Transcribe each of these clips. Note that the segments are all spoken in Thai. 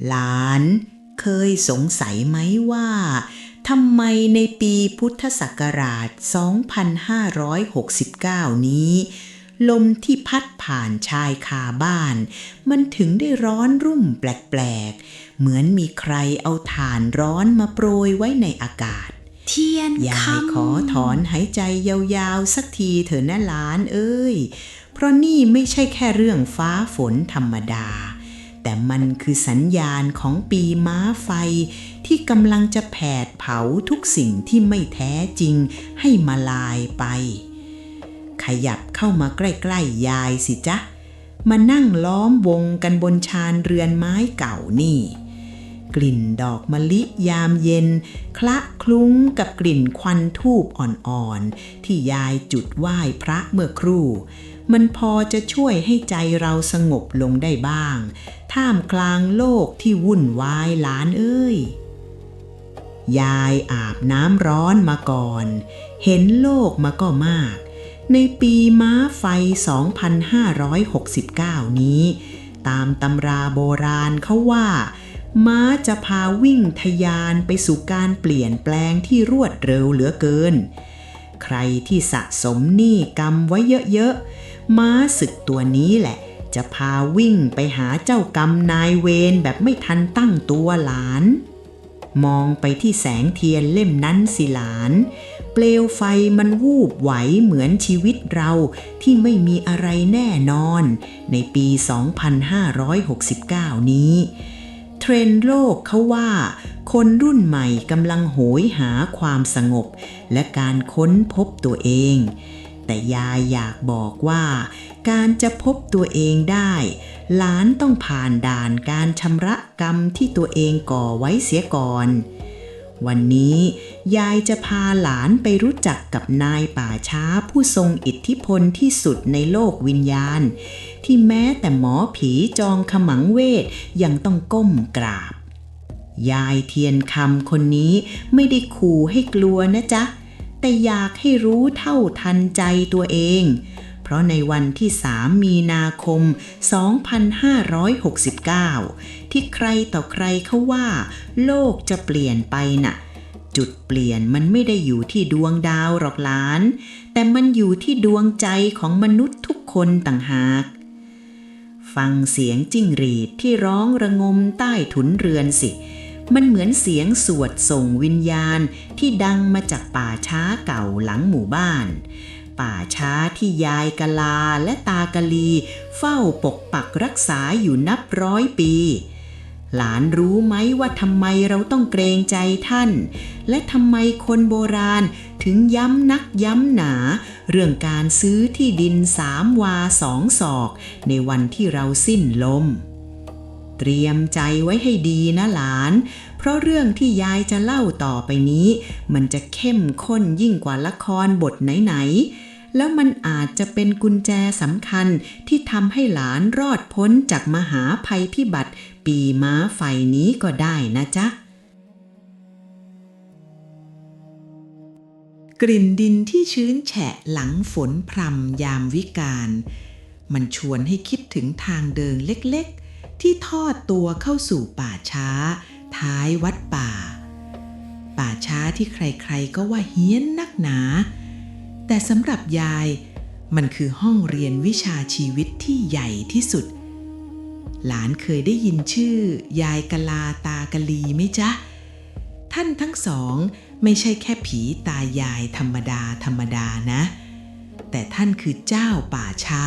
หลานเคยสงสัยไหมว่าทำไมในปีพุทธศักราช 2569 นี้ลมที่พัดผ่านชายคาบ้านมันถึงได้ร้อนรุ่มแปลกๆเหมือนมีใครเอาถ่านร้อนมาโปรยไว้ในอากาศเทียนคำยายขอถอนหายใจยาวๆสักทีเถอะนะหลานเอ้ยเพราะนี่ไม่ใช่แค่เรื่องฟ้าฝนธรรมดาแต่มันคือสัญญาณของปีม้าไฟที่กำลังจะแผดเผาทุกสิ่งที่ไม่แท้จริงให้มาลายไปขยับเข้ามาใกล้ๆยายสิจ๊ะมานั่งล้อมวงกันบนชานเรือนไม้เก่านี่กลิ่นดอกมะลิยามเย็นคละคลุ้งกับกลิ่นควันธูปอ่อนๆที่ยายจุดไหว้พระเมื่อครู่มันพอจะช่วยให้ใจเราสงบลงได้บ้างท่ามกลางโลกที่วุ่นวายหลานเอ้ยยายอาบน้ำร้อนมาก่อนเห็นโลกมาก็มากในปีม้าไฟ 2569 นี้ตามตำราโบราณเขาว่าม้าจะพาวิ่งทะยานไปสู่การเปลี่ยนแปลงที่รวดเร็วเหลือเกินใครที่สะสมหนี้กรรมไว้เยอะๆม้าศึกตัวนี้แหละจะพาวิ่งไปหาเจ้ากรรมนายเวรแบบไม่ทันตั้งตัวหลานมองไปที่แสงเทียนเล่มนั้นสิหลานเปลวไฟมันวูบไหวเหมือนชีวิตเราที่ไม่มีอะไรแน่นอนในปี 2569 นี้เทรนด์โลกเขาว่าคนรุ่นใหม่กำลังโหยหาความสงบและการค้นพบตัวเองแต่ยายอยากบอกว่าการจะพบตัวเองได้หลานต้องผ่านด่านการชำระกรรมที่ตัวเองก่อไว้เสียก่อนวันนี้ยายจะพาหลานไปรู้จักกับนายป่าช้าผู้ทรงอิทธิพลที่สุดในโลกวิญญาณที่แม้แต่หมอผีจองขมังเวทยังต้องก้มกราบยายเทียนคำคนนี้ไม่ได้ขู่ให้กลัวนะจ๊ะแต่อยากให้รู้เท่าทันใจตัวเองเพราะในวันที่3 มีนาคม 2569 ที่ใครต่อใครเขาว่าโลกจะเปลี่ยนไปน่ะจุดเปลี่ยนมันไม่ได้อยู่ที่ดวงดาวหรอกหลานแต่มันอยู่ที่ดวงใจของมนุษย์ทุกคนต่างหากฟังเสียงจิ้งหรีดที่ร้องระงมใต้ถุนเรือนสิมันเหมือนเสียงสวดส่งวิญญาณที่ดังมาจากป่าช้าเก่าหลังหมู่บ้านป่าช้าที่ยายกะลาและตากะลีเฝ้าปกปักรักษาอยู่นับร้อยปีหลานรู้ไหมว่าทำไมเราต้องเกรงใจท่านและทำไมคนโบราณถึงย้ำนักย้ำหนาเรื่องการซื้อที่ดิน3 วา 2 ศอกในวันที่เราสิ้นลมเตรียมใจไว้ให้ดีนะหลานเพราะเรื่องที่ยายจะเล่าต่อไปนี้มันจะเข้มข้นยิ่งกว่าละครบทไหนๆแล้วมันอาจจะเป็นกุญแจสำคัญที่ทำให้หลานรอดพ้นจากมหาภัยพิบัติปีม้าไฟนี้ก็ได้นะจ๊ะกลิ่นดินที่ชื้นแฉะหลังฝนพรำยามวิกาลมันชวนให้คิดถึงทางเดินเล็กๆที่ทอดตัวเข้าสู่ป่าช้าท้ายวัดป่าช้าที่ใครๆก็ว่าเฮี้ยนนักหนาแต่สำหรับยายมันคือห้องเรียนวิชาชีวิตที่ใหญ่ที่สุดหลานเคยได้ยินชื่อยายกะลาตากะลีไหมจ๊ะท่านทั้งสองไม่ใช่แค่ผีตายายธรรมดานะแต่ท่านคือเจ้าป่าช้า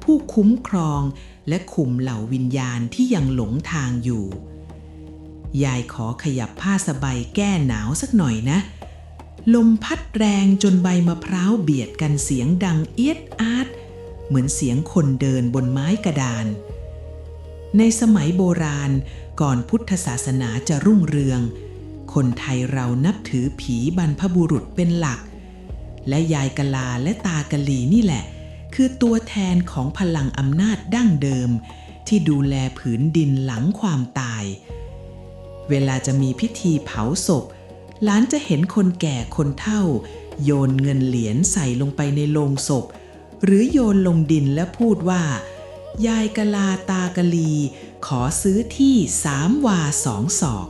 ผู้คุ้มครองและคุมเหล่าวิญญาณที่ยังหลงทางอยู่ยายขอขยับผ้าสบายแก้หนาวสักหน่อยนะลมพัดแรงจนใบมะพร้าวเบียดกันเสียงดังเอี๊ยดอาร์ตเหมือนเสียงคนเดินบนไม้กระดานในสมัยโบราณก่อนพุทธศาสนาจะรุ่งเรืองคนไทยเรานับถือผีบรรพบุรุษเป็นหลักและยายกะลาและตากะลีนี่แหละคือตัวแทนของพลังอำนาจดั้งเดิมที่ดูแลผืนดินหลังความตายเวลาจะมีพิธีเผาศพหลานจะเห็นคนแก่คนเฒ่าโยนเงินเหรียญใส่ลงไปในโลงศพหรือโยนลงดินและพูดว่ายายกะลาตากะลี ขอซื้อที่3 วา 2 ศอก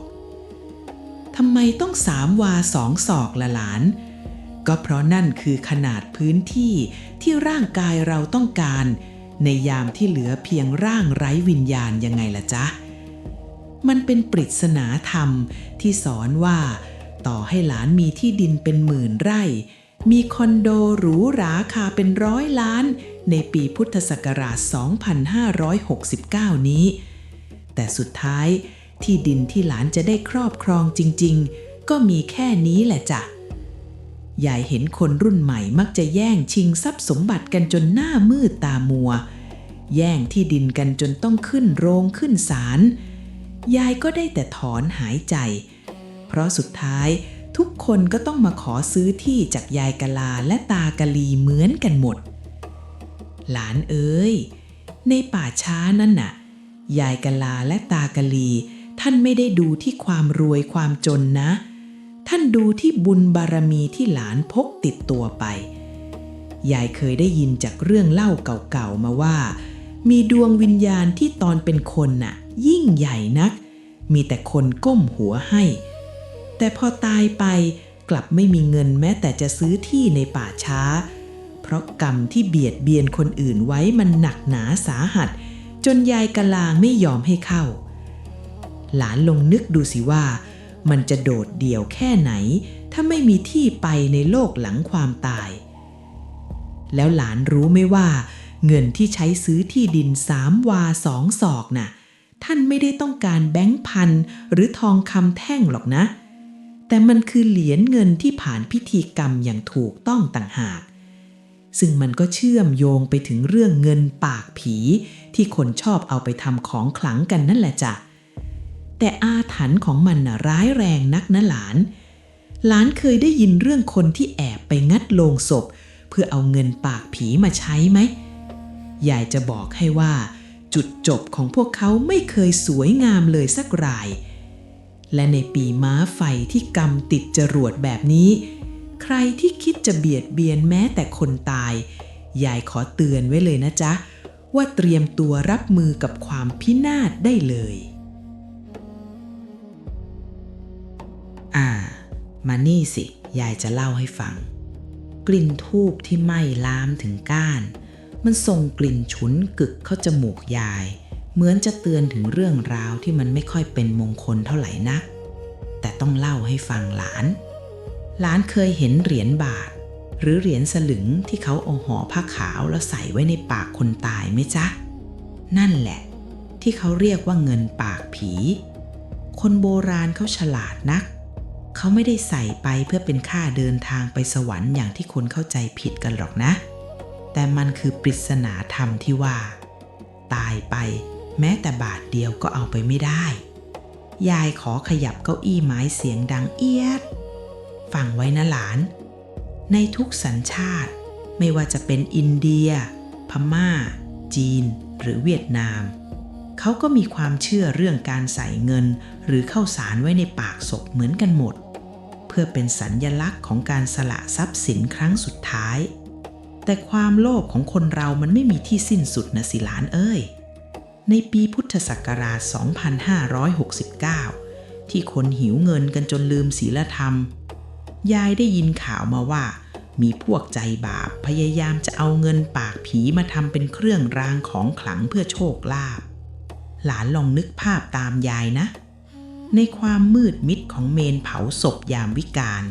ทำไมต้อง3 วา 2 ศอกละหลานก็เพราะนั่นคือขนาดพื้นที่ที่ร่างกายเราต้องการในยามที่เหลือเพียงร่างไร้วิญญาณยังไงล่ะจ๊ะมันเป็นปริศนาธรรมที่สอนว่าต่อให้หลานมีที่ดินเป็น10,000 ไร่มีคอนโดหรูหราคาเป็น100 ล้านในปีพุทธศักราช 2569 นี้แต่สุดท้ายที่ดินที่หลานจะได้ครอบครองจริงๆก็มีแค่นี้แหละจ้ะยายเห็นคนรุ่นใหม่มักจะแย่งชิงทรัพย์สมบัติกันจนหน้ามืดตามัวแย่งที่ดินกันจนต้องขึ้นโรงขึ้นศาลยายก็ได้แต่ถอนหายใจเพราะสุดท้ายทุกคนก็ต้องมาขอซื้อที่จากยายกะลาและตากะลีเหมือนกันหมดหลานเอ้ยในป่าช้านั่นน่ะยายกะลาและตากะลีท่านไม่ได้ดูที่ความรวยความจนนะท่านดูที่บุญบารมีที่หลานพกติดตัวไปยายเคยได้ยินจากเรื่องเล่าเก่าๆมาว่ามีดวงวิญญาณที่ตอนเป็นคนน่ะยิ่งใหญ่นักมีแต่คนก้มหัวให้แต่พอตายไปกลับไม่มีเงินแม้แต่จะซื้อที่ในป่าช้าเพราะกรรมที่เบียดเบียนคนอื่นไว้มันหนักหนาสาหัสจนยายกะลางไม่ยอมให้เข้าหลานลองนึกดูสิว่ามันจะโดดเดี่ยวแค่ไหนถ้าไม่มีที่ไปในโลกหลังความตายแล้วหลานรู้ไหมว่าเงินที่ใช้ซื้อที่ดิน3 วา 2 ศอกน่ะท่านไม่ได้ต้องการแบงค์พันหรือทองคำแท่งหรอกนะแต่มันคือเหรียญเงินที่ผ่านพิธีกรรมอย่างถูกต้องต่างหากซึ่งมันก็เชื่อมโยงไปถึงเรื่องเงินปากผีที่คนชอบเอาไปทำของขลังกันนั่นแหละจ้ะแต่อาถรรพ์ของมันน่ะร้ายแรงนักนะหลานเคยได้ยินเรื่องคนที่แอบไปงัดโลงศพเพื่อเอาเงินปากผีมาใช้ไหมยายจะบอกให้ว่าจุดจบของพวกเขาไม่เคยสวยงามเลยสักรายและในปีม้าไฟที่กำติดจรวดแบบนี้ใครที่คิดจะเบียดเบียนแม้แต่คนตายยายขอเตือนไว้เลยนะจ๊ะว่าเตรียมตัวรับมือกับความพินาศได้เลยมานี่สิยายจะเล่าให้ฟังกลิ่นธูปที่ไหม้ลามถึงก้านมันส่งกลิ่นฉุนกึกเข้าจมูกยายเหมือนจะเตือนถึงเรื่องราวที่มันไม่ค่อยเป็นมงคลเท่าไหร่นักแต่ต้องเล่าให้ฟังหลานเคยเห็นเหรียญบาทหรือเหรียญสลึงที่เขาเอาห่อผ้าขาวแล้วใส่ไว้ในปากคนตายไหมจ๊ะนั่นแหละที่เขาเรียกว่าเงินปากผีคนโบราณเขาฉลาดนักเขาไม่ได้ใส่ไปเพื่อเป็นค่าเดินทางไปสวรรค์อย่างที่คนเข้าใจผิดกันหรอกนะแต่มันคือปริศนาธรรมที่ว่าตายไปแม้แต่บาทเดียวก็เอาไปไม่ได้ยายขอขยับเก้าอี้ไม้เสียงดังเอี๊ยดฟังไว้นะหลานในทุกสัญชาติไม่ว่าจะเป็นอินเดียพม่าจีนหรือเวียดนามเขาก็มีความเชื่อเรื่องการใส่เงินหรือข้าวสารไว้ในปากศพเหมือนกันหมดเพื่อเป็นสัญลักษณ์ของการสละทรัพย์สินครั้งสุดท้ายแต่ความโลภของคนเรามันไม่มีที่สิ้นสุดนะสิหลานเอ้ยในปีพุทธศักราช 2569 ที่คนหิวเงินกันจนลืมศีลธรรมยายได้ยินข่าวมาว่ามีพวกใจบาปพยายามจะเอาเงินปากผีมาทำเป็นเครื่องรางของขลังเพื่อโชคลาภหลานลองนึกภาพตามยายนะในความมืดมิดของเมนเผาศพยามวิกาล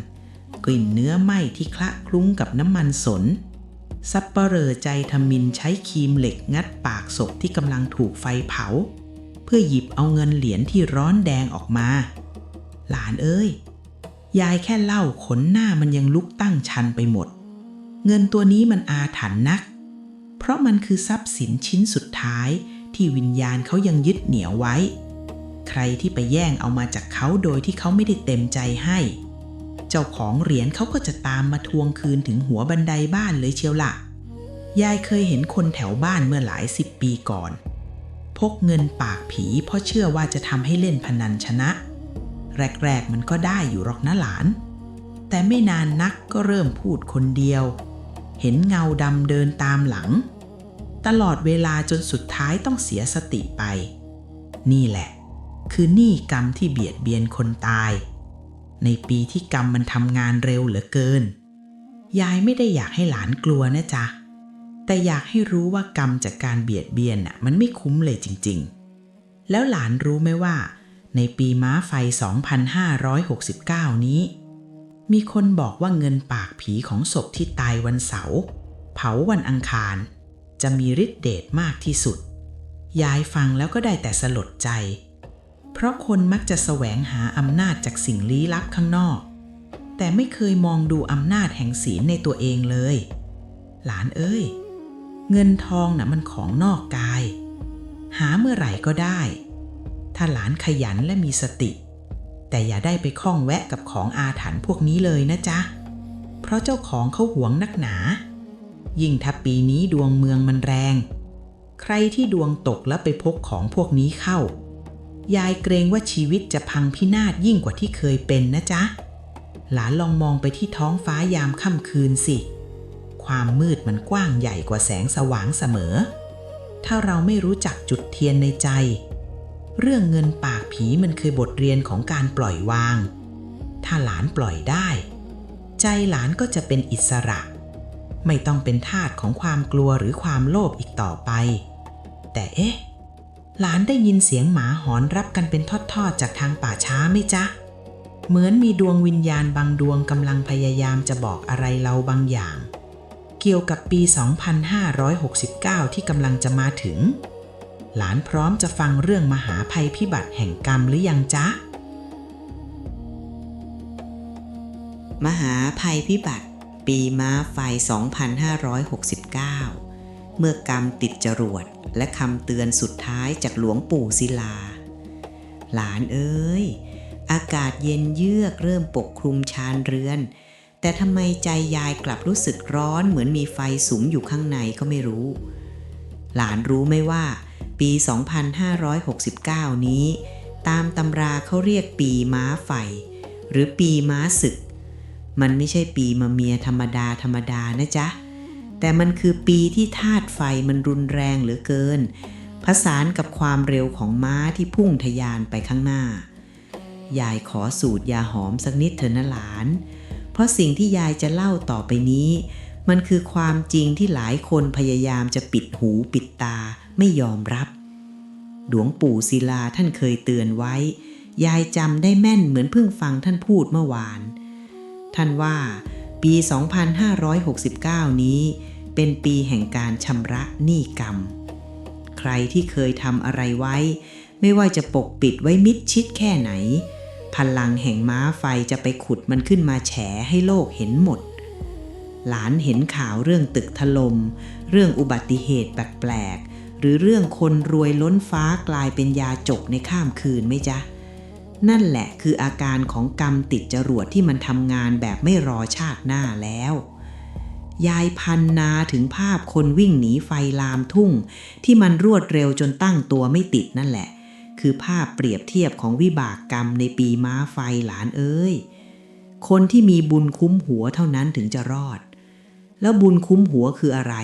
กลิ่นเนื้อไหม้ที่คละคลุ้งกับน้ำมันสนสัปเหร่อใจทมิฬใช้ครีมเหล็กงัดปากศพที่กำลังถูกไฟเผาเพื่อหยิบเอาเงินเหรียญที่ร้อนแดงออกมาหลานเอ้ยยายแค่เล่าขนหน้ามันยังลุกตั้งชันไปหมดเงินตัวนี้มันอาถรรพ์นักเพราะมันคือทรัพย์สินชิ้นสุดท้ายที่วิญญาณเขายังยึดเหนี่ยวไว้ใครที่ไปแย่งเอามาจากเขาโดยที่เขาไม่ได้เต็มใจให้เจ้าของเหรียญเขาก็จะตามมาทวงคืนถึงหัวบันไดบ้านเลยเชียวล่ะยายเคยเห็นคนแถวบ้านเมื่อหลาย10 ปีก่อนพกเงินปากผีเพราะเชื่อว่าจะทำให้เล่นพนันชนะแรกๆมันก็ได้อยู่หรอกนะหลานแต่ไม่นานนักก็เริ่มพูดคนเดียวเห็นเงาดำเดินตามหลังตลอดเวลาจนสุดท้ายต้องเสียสติไป นี่แหละคือหนี้กรรมที่เบียดเบียนคนตายในปีที่กรรมมันทำงานเร็วเหลือเกินยายไม่ได้อยากให้หลานกลัวนะจ๊ะแต่อยากให้รู้ว่ากรรมจากการเบียดเบียนน่ะมันไม่คุ้มเลยจริงๆแล้วหลานรู้ไหมว่าในปีม้าไฟ 2569 นี้มีคนบอกว่าเงินปากผีของศพที่ตายวันเสาร์เผาวันอังคารจะมีฤทธิ์เดชมากที่สุดยายฟังแล้วก็ได้แต่สลดใจเพราะคนมักจะแสวงหาอำนาจจากสิ่งลี้ลับข้างนอกแต่ไม่เคยมองดูอำนาจแห่งศีลในตัวเองเลยหลานเอ้ยเงินทองน่ะมันของนอกกายหาเมื่อไหร่ก็ได้ถ้าหลานขยันและมีสติแต่อย่าได้ไปคล้องแวะกับของอาถรรพ์พวกนี้เลยนะจ๊ะเพราะเจ้าของเขาหวงนักหนายิ่งถ้าปีนี้ดวงเมืองมันแรงใครที่ดวงตกแล้วไปพกของพวกนี้เข้ายายเกรงว่าชีวิตจะพังพินาศยิ่งกว่าที่เคยเป็นนะจ๊ะหลานลองมองไปที่ท้องฟ้ายามค่ำคืนสิความมืดมันกว้างใหญ่กว่าแสงสว่างเสมอถ้าเราไม่รู้จักจุดเทียนในใจเรื่องเงินปากผีมันคือบทเรียนของการปล่อยวางถ้าหลานปล่อยได้ใจหลานก็จะเป็นอิสระไม่ต้องเป็นทาสของความกลัวหรือความโลภอีกต่อไปแต่หลานได้ยินเสียงหมาหอนรับกันเป็นทอดๆจากทางป่าช้าไหมจ๊ะเหมือนมีดวงวิญญาณบางดวงกำลังพยายามจะบอกอะไรเราบางอย่างเกี่ยวกับปี 2569 ที่กำลังจะมาถึงหลานพร้อมจะฟังเรื่องมหาภัยพิบัติแห่งกรรมหรือยังจ๊ะมหาภัยพิบัติปีม้าไฟ 2569 เมื่อกรรมติดจรวดและคำเตือนสุดท้ายจากหลวงปู่ศิลาหลานเอ้ยอากาศเย็นเยือกเริ่มปกคลุมชานเรือนแต่ทำไมใจยายกลับรู้สึกร้อนเหมือนมีไฟสุมอยู่ข้างในก็ไม่รู้หลานรู้ไหมว่าปี 2569 นี้ตามตำราเขาเรียกปีม้าไฟหรือปีม้าศึกมันไม่ใช่ปีมะเมียธรรมดานะจ๊ะแต่มันคือปีที่ธาตุไฟมันรุนแรงเหลือเกินผสานกับความเร็วของม้าที่พุ่งทะยานไปข้างหน้ายายขอสูตรยาหอมสักนิดเถอะนะหลานเพราะสิ่งที่ยายจะเล่าต่อไปนี้มันคือความจริงที่หลายคนพยายามจะปิดหูปิดตาไม่ยอมรับหลวงปู่ศิลาท่านเคยเตือนไว้ยายจำได้แม่นเหมือนเพิ่งฟังท่านพูดเมื่อวานท่านว่าปี 2569 นี้เป็นปีแห่งการชำระหนี้กรรมใครที่เคยทำอะไรไว้ไม่ว่าจะปกปิดไว้มิดชิดแค่ไหนพลังแห่งม้าไฟจะไปขุดมันขึ้นมาแฉให้โลกเห็นหมดหลานเห็นข่าวเรื่องตึกถล่มเรื่องอุบัติเหตุแปลกๆหรือเรื่องคนรวยล้นฟ้ากลายเป็นยาจกในข้ามคืนไหมจ๊ะนั่นแหละคืออาการของกรรมติดจรวดที่มันทำงานแบบไม่รอชาติหน้าแล้วยายพันนาถึงภาพคนวิ่งหนีไฟลามทุ่งที่มันรวดเร็วจนตั้งตัวไม่ติดนั่นแหละคือภาพเปรียบเทียบของวิบากกรรมในปีม้าไฟหลานเอ้ยคนที่มีบุญคุ้มหัวเท่านั้นถึงจะรอดแล้วบุญคุ้มหัวคืออะไร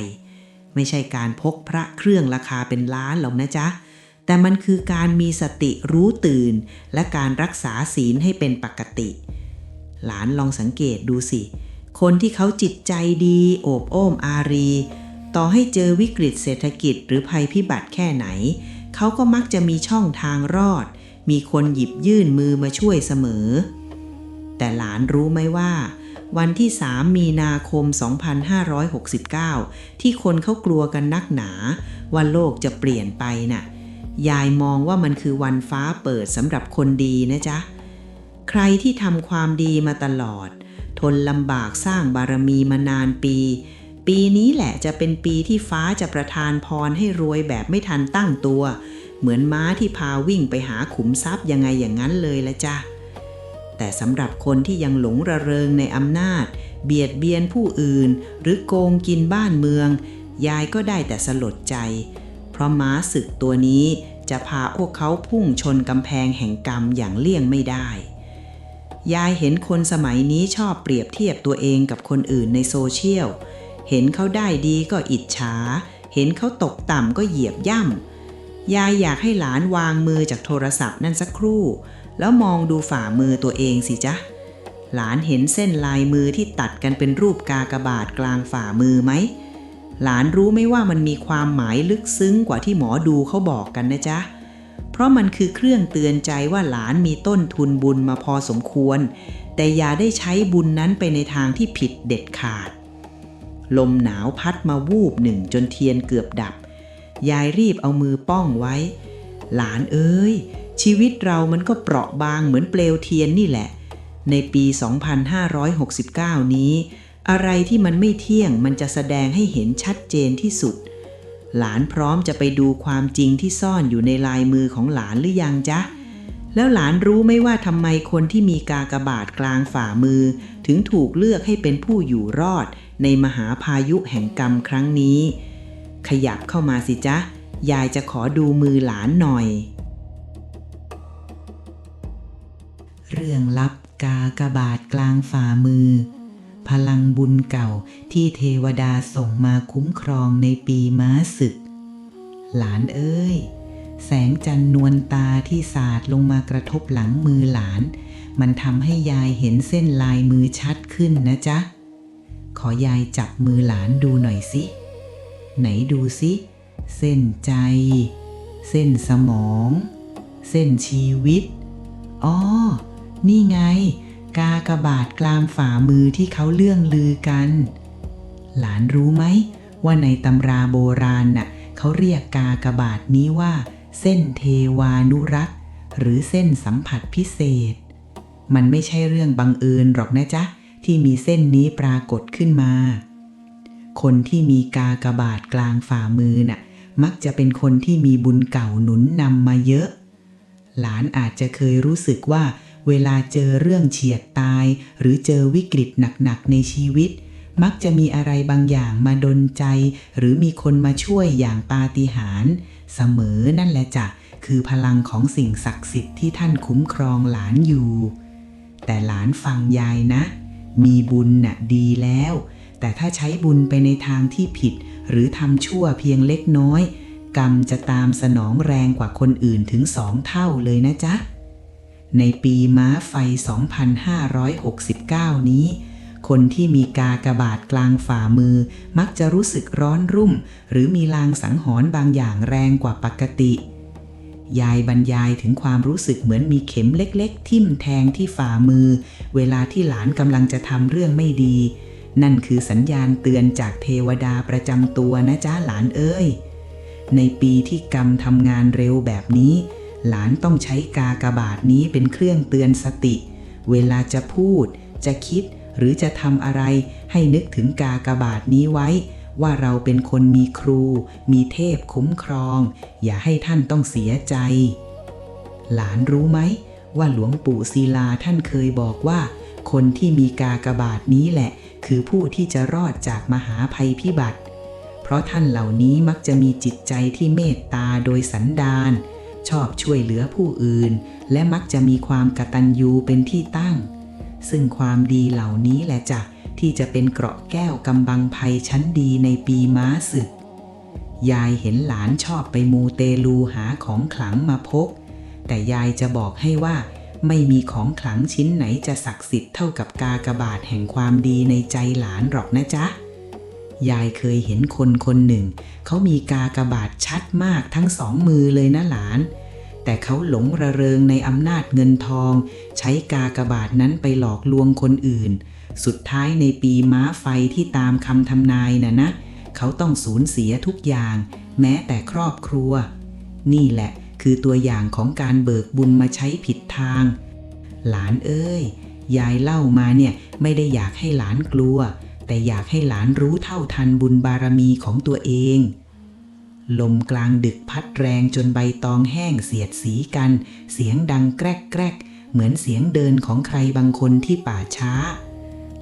ไม่ใช่การพกพระเครื่องราคาเป็นล้านหรอกนะจ๊ะแต่มันคือการมีสติรู้ตื่นและการรักษาศีลให้เป็นปกติหลานลองสังเกตดูสิคนที่เขาจิตใจดีโอบโอ้มอารีต่อให้เจอวิกฤตเศรษฐกิจหรือภัยพิบัติแค่ไหนเขาก็มักจะมีช่องทางรอดมีคนหยิบยื่นมือมาช่วยเสมอแต่หลานรู้ไหมว่าวันที่3 มีนาคม 2569 ที่คนเขากลัวกันนักหนาว่าโลกจะเปลี่ยนไปน่ะยายมองว่ามันคือวันฟ้าเปิดสำหรับคนดีนะจ๊ะใครที่ทำความดีมาตลอดทนลำบากสร้างบารมีมานานปีนี้แหละจะเป็นปีที่ฟ้าจะประทานพรให้รวยแบบไม่ทันตั้งตัวเหมือนม้าที่พาวิ่งไปหาขุมทรัพย์ยังไงอย่างนั้นเลยละจ้ะแต่สำหรับคนที่ยังหลงระเริงในอำนาจเบียดเบียนผู้อื่นหรือโกงกินบ้านเมืองยายก็ได้แต่สลดใจเพราะม้าศึกตัวนี้จะพาพวกเขาพุ่งชนกำแพงแห่งกรรมอย่างเลี่ยงไม่ได้ยายเห็นคนสมัยนี้ชอบเปรียบเทียบตัวเองกับคนอื่นในโซเชียลเห็นเขาได้ดีก็อิจฉาเห็นเขาตกต่ำก็เหยียบย่ำ ยายอยากให้หลานวางมือจากโทรศัพท์นั่นสักครู่แล้วมองดูฝ่ามือตัวเองสิจ๊ะหลานเห็นเส้นลายมือที่ตัดกันเป็นรูปกากบาทกลางฝ่ามือไหมหลานรู้ไหมว่ามันมีความหมายลึกซึ้งกว่าที่หมอดูเขาบอกกันนะจ๊ะเพราะมันคือเครื่องเตือนใจว่าหลานมีต้นทุนบุญมาพอสมควรแต่อย่าได้ใช้บุญนั้นไปในทางที่ผิดเด็ดขาดลมหนาวพัดมาวูบหนึ่งจนเทียนเกือบดับยายรีบเอามือป้องไว้หลานเอ้ยชีวิตเรามันก็เปราะบางเหมือนเปลวเทียนนี่แหละในปี 2569 นี้อะไรที่มันไม่เที่ยงมันจะแสดงให้เห็นชัดเจนที่สุดหลานพร้อมจะไปดูความจริงที่ซ่อนอยู่ในลายมือของหลานหรือยังจ๊ะแล้วหลานรู้ไหมว่าทำไมคนที่มีกากบาทกลางฝ่ามือถึงถูกเลือกให้เป็นผู้อยู่รอดในมหาพายุแห่งกรรมครั้งนี้ขยับเข้ามาสิจ๊ะยายจะขอดูมือหลานหน่อยเรื่องลับกากบาทกลางฝ่ามือพลังบุญเก่าที่เทวดาส่งมาคุ้มครองในปีม้าศึกหลานเอ้ยแสงจันทร์นวลตาที่สาดลงมากระทบหลังมือหลานมันทำให้ยายเห็นเส้นลายมือชัดขึ้นนะจ๊ะขอยายจับมือหลานดูหน่อยสิไหนดูสิเส้นใจเส้นสมองเส้นชีวิตอ๋อนี่ไงกากบาทกลางฝ่ามือที่เขาเลื่องลือกันหลานรู้ไหมว่าในตำราโบราณน่ะเขาเรียกกากบาทนี้ว่าเส้นเทวานุรักษ์หรือเส้นสัมผัสพิเศษมันไม่ใช่เรื่องบังเอิญหรอกนะจ๊ะที่มีเส้นนี้ปรากฏขึ้นมาคนที่มีกากบาทกลางฝ่ามือน่ะมักจะเป็นคนที่มีบุญเก่าหนุนนำมาเยอะหลานอาจจะเคยรู้สึกว่าเวลาเจอเรื่องเฉียดตายหรือเจอวิกฤตหนักๆในชีวิตมักจะมีอะไรบางอย่างมาดลใจหรือมีคนมาช่วยอย่างปาฏิหาริย์เสมอนั่นแหละจ้ะคือพลังของสิ่งศักดิ์สิทธิ์ที่ท่านคุ้มครองหลานอยู่แต่หลานฟังยายนะมีบุญน่ะดีแล้วแต่ถ้าใช้บุญไปในทางที่ผิดหรือทำชั่วเพียงเล็กน้อยกรรมจะตามสนองแรงกว่าคนอื่นถึง2 เท่าเลยนะจ๊ะในปีม้าไฟ 2569 นี้คนที่มีกากบาทกลางฝ่ามือมักจะรู้สึกร้อนรุ่มหรือมีลางสังหรณ์บางอย่างแรงกว่าปกติยายบรรยายถึงความรู้สึกเหมือนมีเข็มเล็กๆทิ่มแทงที่ฝ่ามือเวลาที่หลานกำลังจะทำเรื่องไม่ดีนั่นคือสัญญาณเตือนจากเทวดาประจำตัวนะจ๊ะหลานเอ้ยในปีที่กรรมทำงานเร็วแบบนี้หลานต้องใช้กากบาทนี้เป็นเครื่องเตือนสติเวลาจะพูดจะคิดหรือจะทำอะไรให้นึกถึงกากบาทนี้ไว้ว่าเราเป็นคนมีครูมีเทพคุ้มครองอย่าให้ท่านต้องเสียใจหลานรู้ไหมว่าหลวงปู่ศิลาท่านเคยบอกว่าคนที่มีกากบาทนี้แหละคือผู้ที่จะรอดจากมหาภัยพิบัติเพราะท่านเหล่านี้มักจะมีจิตใจที่เมตตาโดยสันดานชอบช่วยเหลือผู้อื่นและมักจะมีความกตัญญูเป็นที่ตั้งซึ่งความดีเหล่านี้แหละจ้ะที่จะเป็นเกราะแก้วกำบังภัยชั้นดีในปีม้าศึกยายเห็นหลานชอบไปมูเตลูหาของขลังมาพกแต่ยายจะบอกให้ว่าไม่มีของขลังชิ้นไหนจะศักดิ์สิทธิ์เท่ากับกากบาทแห่งความดีในใจหลานหรอกนะจ๊ะยายเคยเห็นคนคนหนึ่งเขามีกากบาทชัดมากทั้ง2 มือเลยนะหลานแต่เขาหลงระเริงในอำนาจเงินทองใช้กากบาทนั้นไปหลอกลวงคนอื่นสุดท้ายในปีม้าไฟที่ตามคำทำนายนะเขาต้องสูญเสียทุกอย่างแม้แต่ครอบครัวนี่แหละคือตัวอย่างของการเบิกบุญมาใช้ผิดทางหลานเอ้ยยายเล่ามาเนี่ยไม่ได้อยากให้หลานกลัวแต่อยากให้หลานรู้เท่าทันบุญบารมีของตัวเองลมกลางดึกพัดแรงจนใบตองแห้งเสียดสีกันเสียงดังแกรกแกรกเหมือนเสียงเดินของใครบางคนที่ป่าช้า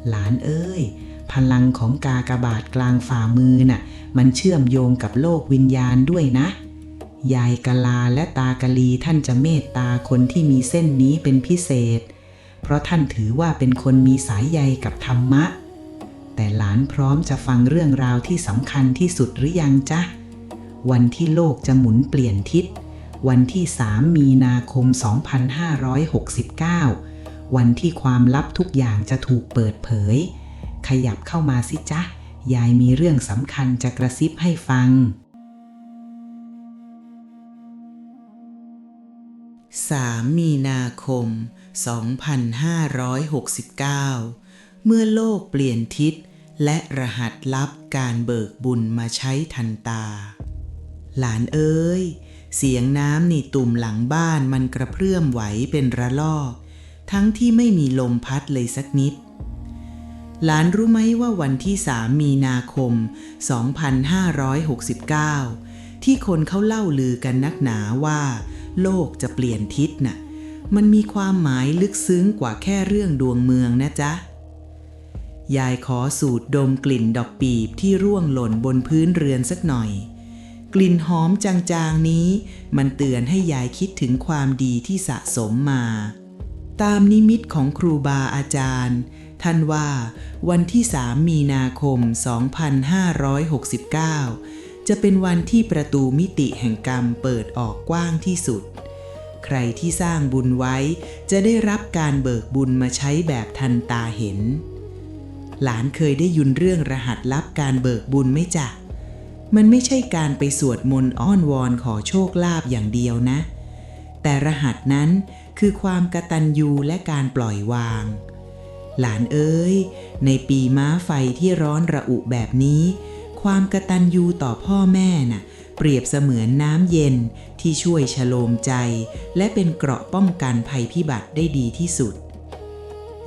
หลานเอ้ยพลังของกากบาทกลางฝ่ามือน่ะมันเชื่อมโยงกับโลกวิญญาณด้วยนะยายกะลาและตากะลีท่านจะเมตตาคนที่มีเส้นนี้เป็นพิเศษเพราะท่านถือว่าเป็นคนมีสายใยกับธรรมะแต่หลานพร้อมจะฟังเรื่องราวที่สำคัญที่สุดหรือยังจ๊ะ วันที่โลกจะหมุนเปลี่ยนทิศวันที่3 มีนาคม 2569วันที่ความลับทุกอย่างจะถูกเปิดเผยขยับเข้ามาสิจ๊ะยายมีเรื่องสำคัญจะกระซิบให้ฟัง3 มีนาคม 2569เมื่อโลกเปลี่ยนทิศและรหัสลับการเบิกบุญมาใช้ทันตาหลานเอ้ยเสียงน้ำในตุ่มหลังบ้านมันกระเพื่อมไหวเป็นระลอกทั้งที่ไม่มีลมพัดเลยสักนิดหลานรู้ไหมว่าวันที่3 มีนาคม 2569ที่คนเขาเล่าลือกันนักหนาว่าโลกจะเปลี่ยนทิศน่ะมันมีความหมายลึกซึ้งกว่าแค่เรื่องดวงเมืองนะจ๊ะยายขอสูดดมกลิ่นดอกปีบที่ร่วงหล่นบนพื้นเรือนสักหน่อยกลิ่นหอมจางๆนี้มันเตือนให้ยายคิดถึงความดีที่สะสมมาตามนิมิตของครูบาอาจารย์ท่านว่าวันที่3 มีนาคม 2569จะเป็นวันที่ประตูมิติแห่งกรรมเปิดออกกว้างที่สุดใครที่สร้างบุญไว้จะได้รับการเบิกบุญมาใช้แบบทันตาเห็นหลานเคยได้ยินเรื่องรหัสลับการเบิกบุญไหมจ๊ะมันไม่ใช่การไปสวดมนต์อ้อนวอนขอโชคลาภอย่างเดียวนะแต่รหัสนั้นคือความกตัญญูและการปล่อยวางหลานเอ้ยในปีม้าไฟที่ร้อนระอุแบบนี้ความกตัญญูต่อพ่อแม่น่ะเปรียบเสมือนน้ำเย็นที่ช่วยชโลมใจและเป็นเกราะป้องกันภัยพิบัติได้ดีที่สุด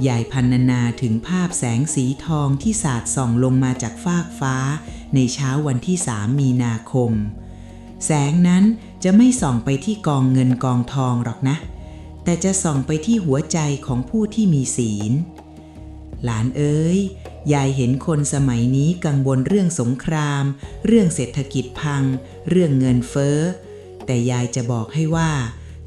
ยายพรรณนาถึงภาพแสงสีทองที่สาดส่องลงมาจากฟากฟ้าในเช้าวันที่3 มีนาคมแสงนั้นจะไม่ส่องไปที่กองเงินกองทองหรอกนะแต่จะส่องไปที่หัวใจของผู้ที่มีศีลหลานเอ้ยยายเห็นคนสมัยนี้กังวลเรื่องสงครามเรื่องเศรษฐกิจพังเรื่องเงินเฟ้อแต่ยายจะบอกให้ว่า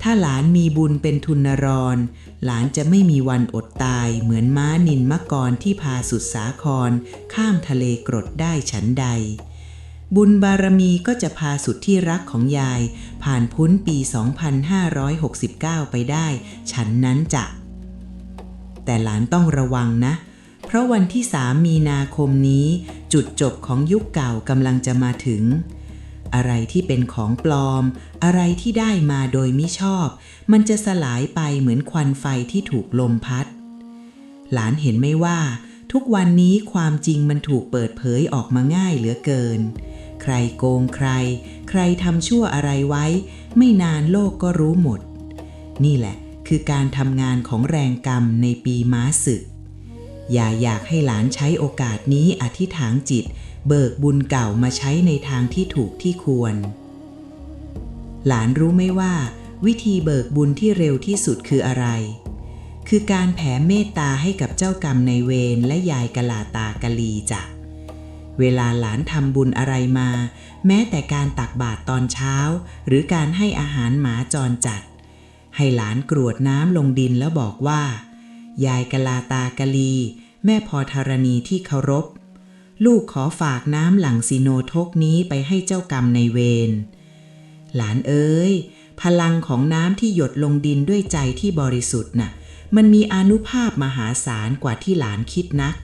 ถ้าหลานมีบุญเป็นทุนรอนหลานจะไม่มีวันอดตายเหมือนม้านินมกรที่พาสุดสาครข้ามทะเลกรดได้ฉันใดบุญบารมีก็จะพาสุดที่รักของยายผ่านพ้นปี 2569 ไปได้ฉันนั้นจะแต่หลานต้องระวังนะเพราะวันที่3 มีนาคมนี้จุดจบของยุคเก่ากำลังจะมาถึงอะไรที่เป็นของปลอมอะไรที่ได้มาโดยมิชอบมันจะสลายไปเหมือนควันไฟที่ถูกลมพัดหลานเห็นไหมว่าทุกวันนี้ความจริงมันถูกเปิดเผยออกมาง่ายเหลือเกินใครโกงใครใครทำชั่วอะไรไว้ไม่นานโลกก็รู้หมดนี่แหละคือการทำงานของแรงกรรมในปีม้าศึกอยากให้หลานใช้โอกาสนี้อธิษฐานจิตเบิกบุญเก่ามาใช้ในทางที่ถูกที่ควรหลานรู้ไหมว่าวิธีเบิกบุญที่เร็วที่สุดคืออะไรคือการแผ่เมตตาให้กับเจ้ากรรมนายเวรและยายกะลาตากะลีจ้ะเวลาหลานทำบุญอะไรมาแม้แต่การตักบาตรตอนเช้าหรือการให้อาหารหมาจรจัดให้หลานกรวดน้ำลงดินแล้วบอกว่ายายกะลาตากะลีแม่พอธรณีที่เคารพลูกขอฝากน้ำหลังสีโนทกนี้ไปให้เจ้ากรรมนายเวรหลานเอ้ยพลังของน้ำที่หยดลงดินด้วยใจที่บริสุทธิ์น่ะมันมีอานุภาพมหาศาลกว่าที่หลานคิดนัก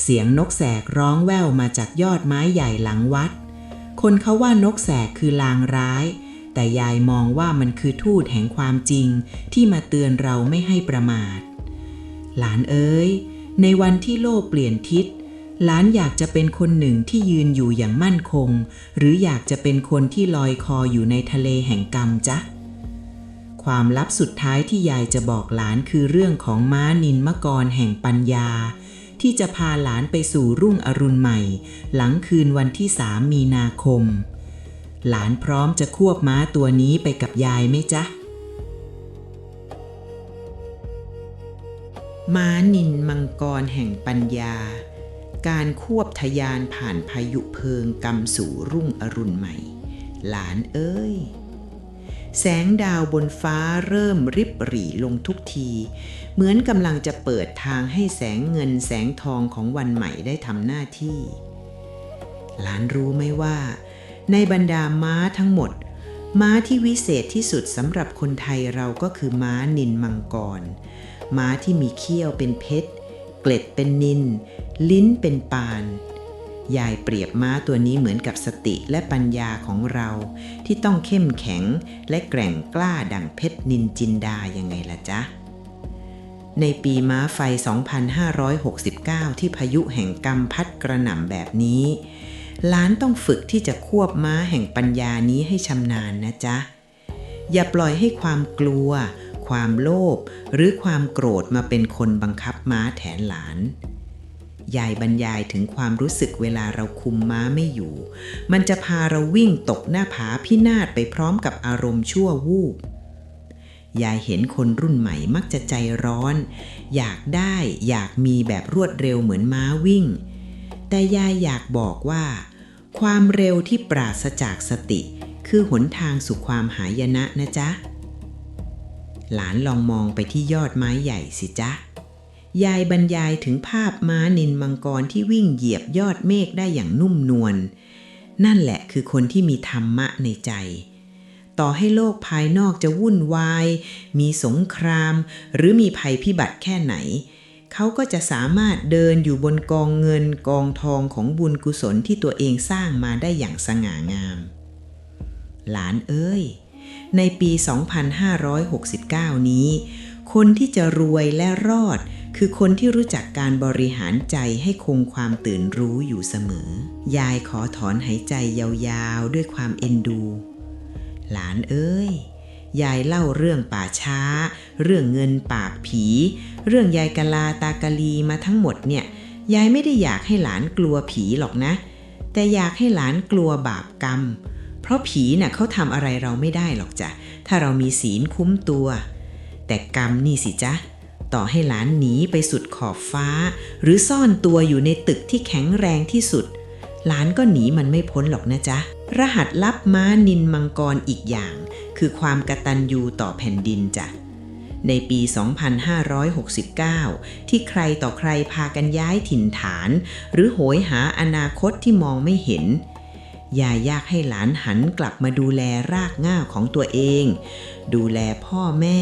เสียงนกแสกร้องแว่วมาจากยอดไม้ใหญ่หลังวัดคนเขาว่านกแสกคือลางร้ายแต่ยายมองว่ามันคือทูตแห่งความจริงที่มาเตือนเราไม่ให้ประมาทหลานเอ้ยในวันที่โลกเปลี่ยนทิศหลานอยากจะเป็นคนหนึ่งที่ยืนอยู่อย่างมั่นคงหรืออยากจะเป็นคนที่ลอยคออยู่ในทะเลแห่งกรรมจ๊ะความลับสุดท้ายที่ยายจะบอกหลานคือเรื่องของม้านินมกรแห่งปัญญาที่จะพาหลานไปสู่รุ่งอรุณใหม่หลังคืนวันที่3 มีนาคมหลานพร้อมจะควบม้าตัวนี้ไปกับยายไหมจ๊ะม้านินมังกรแห่งปัญญาการควบทะยานผ่านพายุเพลิงกำสู่รุ่งอรุณใหม่หลานเอ้ยแสงดาวบนฟ้าเริ่มริบหรี่ลงทุกทีเหมือนกำลังจะเปิดทางให้แสงเงินแสงทองของวันใหม่ได้ทำหน้าที่หลานรู้ไหมว่า ในบรรดาม้าทั้งหมดม้าที่วิเศษที่สุดสำหรับคนไทยเราก็คือม้านิลมังกรม้าที่มีเขี้ยวเป็นเพชรเกล็ดเป็นนิลลิ้นเป็นปานยายเปรียบม้าตัวนี้เหมือนกับสติและปัญญาของเราที่ต้องเข้มแข็งและแกร่งกล้าดั่งเพชรนิลจินดายังไงล่ะจ๊ะในปีม้าไฟ 2569 ที่พายุแห่งกรรมพัดกระหน่ำแบบนี้หลานต้องฝึกที่จะควบม้าแห่งปัญญานี้ให้ชำนาญนะจ๊ะอย่าปล่อยให้ความกลัวความโลภหรือความโกรธมาเป็นคนบังคับม้าแทนหลานยายบรรยายถึงความรู้สึกเวลาเราคุมม้าไม่อยู่มันจะพาเราวิ่งตกหน้าผาพินาศไปพร้อมกับอารมณ์ชั่ววูบยายเห็นคนรุ่นใหม่มักจะใจร้อนอยากได้อยากมีแบบรวดเร็วเหมือนม้าวิ่งแต่ยายอยากบอกว่าความเร็วที่ปราศจากสติคือหนทางสู่ความหายนะนะจ๊ะหลานลองมองไปที่ยอดไม้ใหญ่สิจ๊ะยายบรรยายถึงภาพม้านิลมังกรที่วิ่งเหยียบยอดเมฆได้อย่างนุ่มนวลนั่นแหละคือคนที่มีธรรมะในใจต่อให้โลกภายนอกจะวุ่นวายมีสงครามหรือมีภัยพิบัติแค่ไหนเขาก็จะสามารถเดินอยู่บนกองเงินกองทองของบุญกุศลที่ตัวเองสร้างมาได้อย่างสง่างามหลานเอ้ยในปี 2569 นี้คนที่จะรวยและรอดคือคนที่รู้จักการบริหารใจให้คงความตื่นรู้อยู่เสมอยายขอถอนหายใจยาวๆด้วยความเอ็นดูหลานเอ้ยยายเล่าเรื่องป่าช้าเรื่องเงินปากผีเรื่องยายกะลาตากะลีมาทั้งหมดเนี่ยยายไม่ได้อยากให้หลานกลัวผีหรอกนะแต่อยากให้หลานกลัวบาปกรรมเพราะผีน่ะเขาทำอะไรเราไม่ได้หรอกจ้ะถ้าเรามีศีลคุ้มตัวแต่กรรมนี่สิจ๊ะต่อให้หลานหนีไปสุดขอบฟ้าหรือซ่อนตัวอยู่ในตึกที่แข็งแรงที่สุดหลานก็หนีมันไม่พ้นหรอกนะจ๊ะรหัสลับม้านิลมังกรอีกอย่างคือความกตัญญูต่อแผ่นดินจ้ะในปี 2569 ที่ใครต่อใครพากันย้ายถิ่นฐานหรือโหยหาอนาคตที่มองไม่เห็นยายอยากให้หลานหันกลับมาดูแลรากเหง้าของตัวเองดูแลพ่อแม่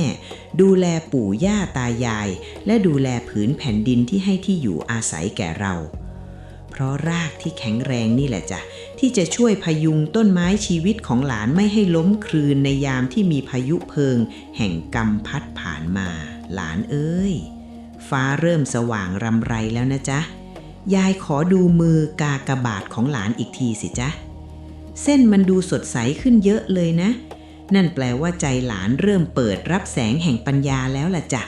ดูแลปู่ย่าตายายและดูแลผืนแผ่นดินที่ให้ที่อยู่อาศัยแก่เราเพราะรากที่แข็งแรงนี่แหละจ้ะที่จะช่วยพยุงต้นไม้ชีวิตของหลานไม่ให้ล้มคลืนในยามที่มีพายุเพลิงแห่งกรรมพัดผ่านมาหลานเอ้ยฟ้าเริ่มสว่างรำไรแล้วนะจ๊ะยายขอดูมือกากบาทของหลานอีกทีสิจ๊ะเส้นมันดูสดใสขึ้นเยอะเลยนะนั่นแปลว่าใจหลานเริ่มเปิดรับแสงแห่งปัญญาแล้วล่ะจ้ะ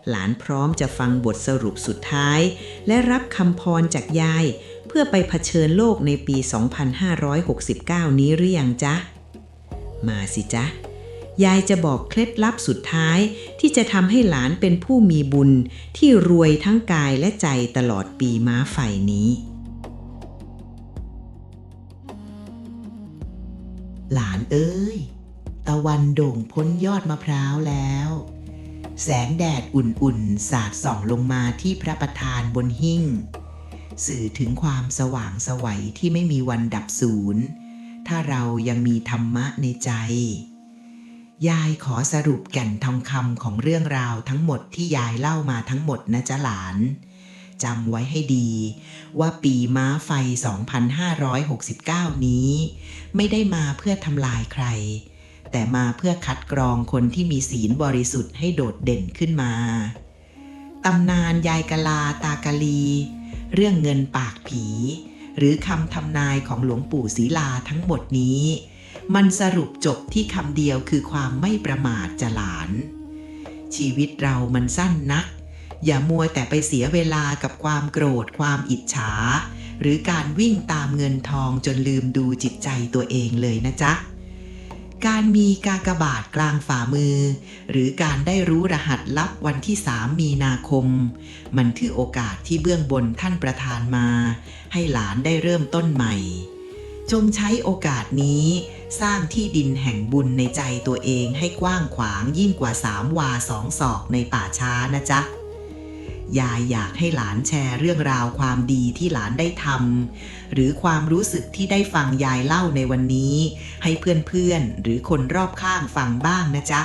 หลานพร้อมจะฟังบทสรุปสุดท้ายและรับคำพรจากยายเพื่อไปเผชิญโลกในปี 2569 นี้หรือยังจ๊ะมาสิจ๊ะยายจะบอกเคล็ดลับสุดท้ายที่จะทำให้หลานเป็นผู้มีบุญที่รวยทั้งกายและใจตลอดปีม้าไฟนี้หลานเอ้ยตะวันโด่งพ้นยอดมะพร้าวแล้วแสงแดดอุ่นๆสาดส่องลงมาที่พระประธานบนหิ้งสื่อถึงความสว่างไสวที่ไม่มีวันดับสูญถ้าเรายังมีธรรมะในใจยายขอสรุปแก่นทองคำของเรื่องราวทั้งหมดที่ยายเล่ามาทั้งหมดนะจ๊ะหลานจำไว้ให้ดีว่าปีม้าไฟ 2569 นี้ไม่ได้มาเพื่อทำลายใครแต่มาเพื่อคัดกรองคนที่มีศีลบริสุทธิ์ให้โดดเด่นขึ้นมาตำนานยายกะลาตากะลีเรื่องเงินปากผีหรือคำทำนายของหลวงปู่ศรีลาทั้งหมดนี้มันสรุปจบที่คำเดียวคือความไม่ประมาทจ้ะหลานชีวิตเรามันสั้นนักอย่ามัวแต่ไปเสียเวลากับความโกรธความอิจฉาหรือการวิ่งตามเงินทองจนลืมดูจิตใจตัวเองเลยนะจ๊ะการมีกากบาทกลางฝ่ามือหรือการได้รู้รหัสลับวันที่ 3 มีนาคมมันคือโอกาสที่เบื้องบนท่านประทานมาให้หลานได้เริ่มต้นใหม่จงใช้โอกาสนี้สร้างที่ดินแห่งบุญในใจตัวเองให้กว้างขวางยิ่งกว่า3 วา 2 ศอกในป่าช้านะจ๊ะ ยายอยากให้หลานแชร์เรื่องราวความดีที่หลานได้ทำหรือความรู้สึกที่ได้ฟังยายเล่าในวันนี้ให้เพื่อนๆหรือคนรอบข้างฟังบ้างนะจ๊ะ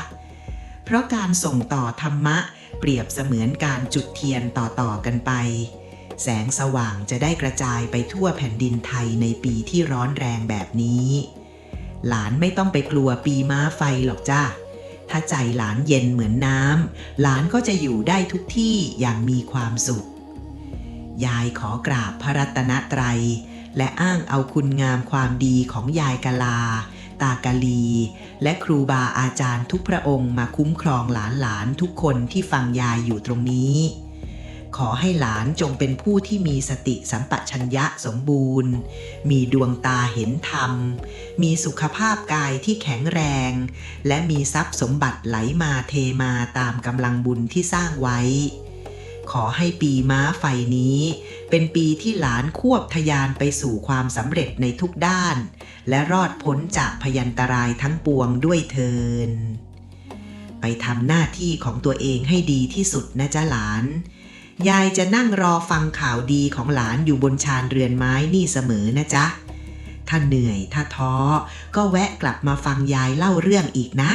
เพราะการส่งต่อธรรมะเปรียบเสมือนการจุดเทียนต่อๆกันไปแสงสว่างจะได้กระจายไปทั่วแผ่นดินไทยในปีที่ร้อนแรงแบบนี้หลานไม่ต้องไปกลัวปีม้าไฟหรอกจ้าถ้าใจหลานเย็นเหมือนน้ำหลานก็จะอยู่ได้ทุกที่อย่างมีความสุขยายขอกราบพระรัตนตรัยและอ้างเอาคุณงามความดีของยายกะลาตากะลีและครูบาอาจารย์ทุกพระองค์มาคุ้มครองหลานๆทุกคนที่ฟังยายอยู่ตรงนี้ขอให้หลานจงเป็นผู้ที่มีสติสัมปชัญญะสมบูรณ์มีดวงตาเห็นธรรมมีสุขภาพกายที่แข็งแรงและมีทรัพย์สมบัติไหลมาเทมาตามกำลังบุญที่สร้างไว้ขอให้ปีม้าไฟนี้เป็นปีที่หลานควบทะยานไปสู่ความสำเร็จในทุกด้านและรอดพ้นจากพยันตรายทั้งปวงด้วยเถิดไปทำหน้าที่ของตัวเองให้ดีที่สุดนะจ๊ะหลานยายจะนั่งรอฟังข่าวดีของหลานอยู่บนชานเรือนไม้นี่เสมอนะจ๊ะถ้าเหนื่อยถ้าท้อก็แวะกลับมาฟังยายเล่าเรื่องอีกนะ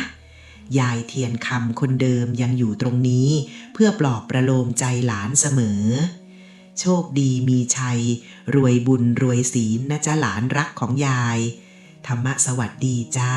ยายเทียนคำคนเดิมยังอยู่ตรงนี้เพื่อปลอบประโลมใจหลานเสมอโชคดีมีชัยรวยบุญรวยศีลนะจ๊ะหลานรักของยายธรรมะสวัสดีจ้า